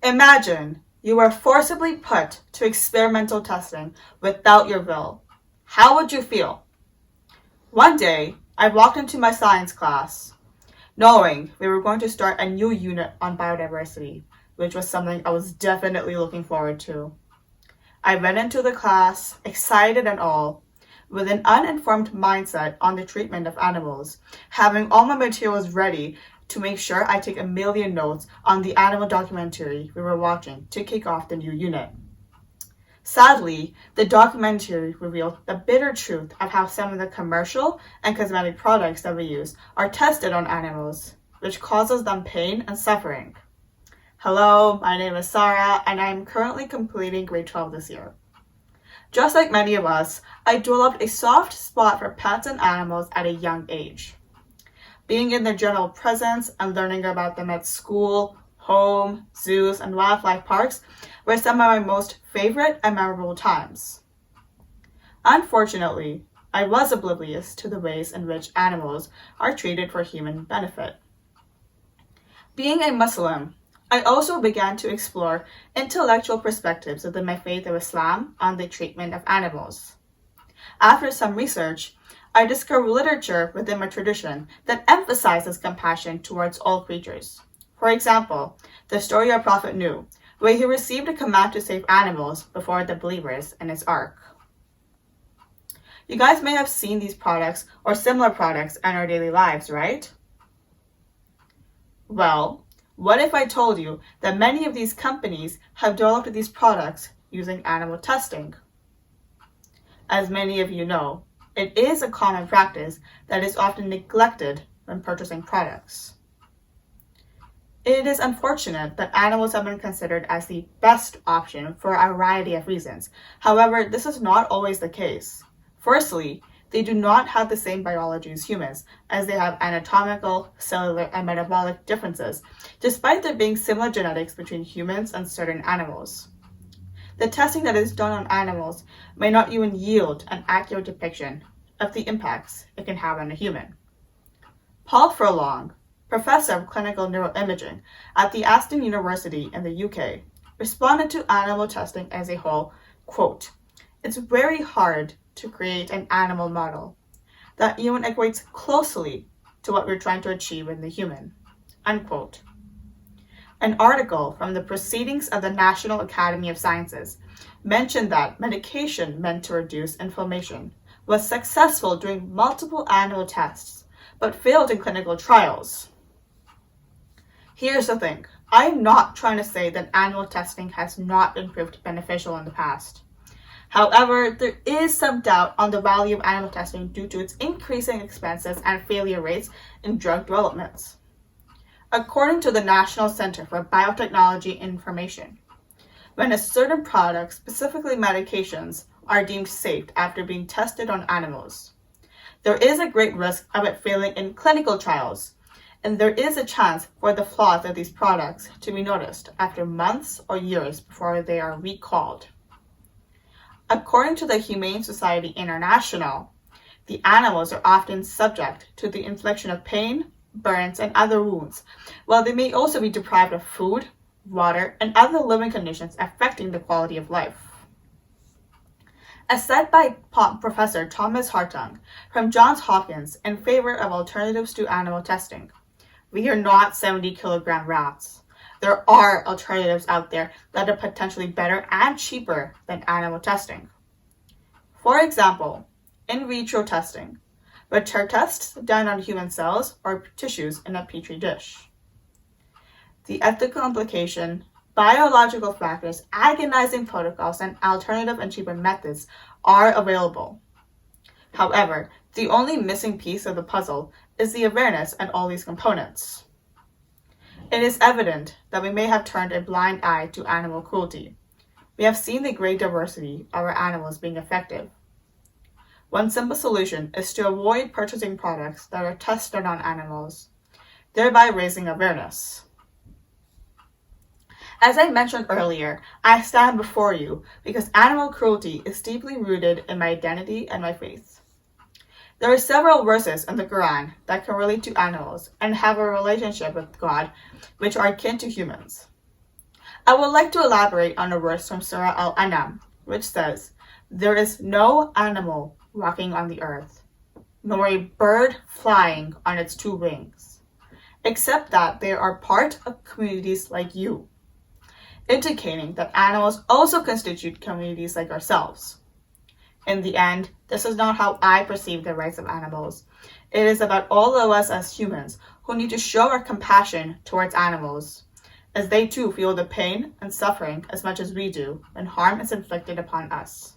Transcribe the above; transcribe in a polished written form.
Imagine you were forcibly put to experimental testing without your will. How would you feel? One day, I walked into my science class, knowing we were going to start a new unit on biodiversity, which was something I was definitely looking forward to. I went into the class, excited and all, with an uninformed mindset on the treatment of animals, having all my materials ready to make sure I take a million notes on the animal documentary we were watching to kick off the new unit. Sadly, the documentary revealed the bitter truth of how some of the commercial and cosmetic products that we use are tested on animals, which causes them pain and suffering. Hello, my name is Sarah, and I am currently completing grade 12 this year. Just like many of us, I developed a soft spot for pets and animals at a young age. Being in their general presence and learning about them at school, home, zoos, and wildlife parks were some of my most favorite and memorable times. Unfortunately, I was oblivious to the ways in which animals are treated for human benefit. Being a Muslim, I also began to explore intellectual perspectives within my faith of Islam on the treatment of animals. After some research, I discovered literature within my tradition that emphasizes compassion towards all creatures. For example, the story of Prophet Nuh, where he received a command to save animals before the believers in his ark. You guys may have seen these products or similar products in our daily lives, right? Well, what if I told you that many of these companies have developed these products using animal testing? As many of you know, it is a common practice that is often neglected when purchasing products. It is unfortunate that animals have been considered as the best option for a variety of reasons. However, this is not always the case. Firstly, they do not have the same biology as humans, as they have anatomical, cellular, and metabolic differences, despite there being similar genetics between humans and certain animals. The testing that is done on animals may not even yield an accurate depiction of the impacts it can have on a human. Paul Furlong, professor of clinical neuroimaging at the Aston University in the UK, responded to animal testing as a whole, quote, "It's very hard to create an animal model that even equates closely to what we're trying to achieve in the human," unquote. An article from the Proceedings of the National Academy of Sciences mentioned that medication meant to reduce inflammation was successful during multiple animal tests, but failed in clinical trials. Here's the thing. I am not trying to say that animal testing has not been proved beneficial in the past. However, there is some doubt on the value of animal testing due to its increasing expenses and failure rates in drug developments. According to the National Center for Biotechnology Information, when a certain product, specifically medications, are deemed safe after being tested on animals, there is a great risk of it failing in clinical trials, and there is a chance for the flaws of these products to be noticed after months or years before they are recalled. According to the Humane Society International, the animals are often subject to the infliction of pain, burns, and other wounds, while they may also be deprived of food, water, and other living conditions affecting the quality of life. As said by Professor Thomas Hartung from Johns Hopkins in favor of alternatives to animal testing, we are not 70-kilogram rats. There are alternatives out there that are potentially better and cheaper than animal testing. For example, in vitro testing, which are tests done on human cells or tissues in a petri dish. The ethical implication, biological factors, agonizing protocols, and alternative and cheaper methods are available. However, the only missing piece of the puzzle is the awareness and all these components. It is evident that we may have turned a blind eye to animal cruelty. We have seen the great diversity of our animals being effective. One simple solution is to avoid purchasing products that are tested on animals, thereby raising awareness. As I mentioned earlier, I stand before you because animal cruelty is deeply rooted in my identity and my faith. There are several verses in the Quran that can relate to animals and have a relationship with God which are akin to humans. I would like to elaborate on a verse from Surah Al-An'am, which says, "There is no animal walking on the earth, nor a bird flying on its two wings, except that they are part of communities like you," indicating that animals also constitute communities like ourselves. In the end, this is not how I perceive the rights of animals. It is about all of us as humans who need to show our compassion towards animals, as they too feel the pain and suffering as much as we do when harm is inflicted upon us.